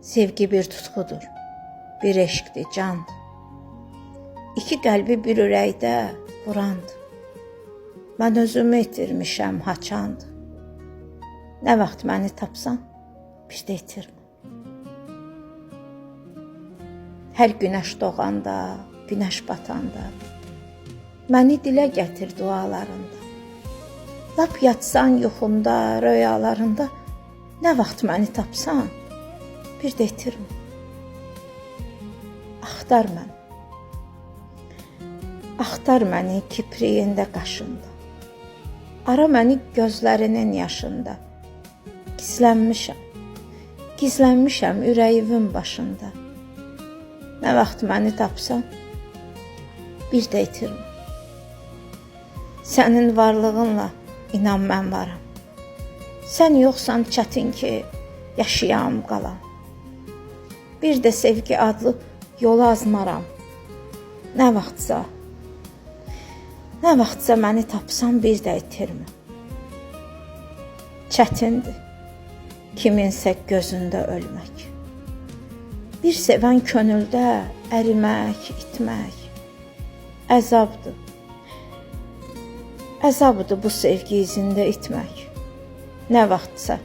Sevgi bir tutqudur, bir eşqdir, candır. İki qəlbi bir ürəkdə vurandır. Mən özümü itirmişəm, haçandır. Nə vaxt məni tapsan, bir də itirmə. Hər günəş doğanda, günəş batanda, məni dilə gətir dualarında. Lap yatsan yuxunda, röyalarında, nə vaxt məni tapsan, bir də itirmə. Axtar məni. Axtar məni kipriyində, qaşında. Ara məni gözlərinin yaşında. Gizlənmişəm ürəyimin başında. Nə vaxt məni tapsan, bir də itirmə. Sənin varlığınla inan mən varam. Sən yoxsan çətin ki, yaşayam, qalam. Bir də sevgi adlı yolu azmaram. Nə vaxtsa məni tapsan, bir də itirmə. Çətindir kiminsə gözündə ölmək. Bir sevən könüldə ərimək, itmək. Əzabdır bu sevgi izində itmək. Nə vaxtsa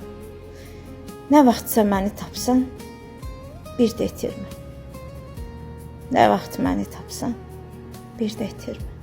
məni tapsan, bir də itirmə. Nə vaxt məni tapsan, bir də itirmə.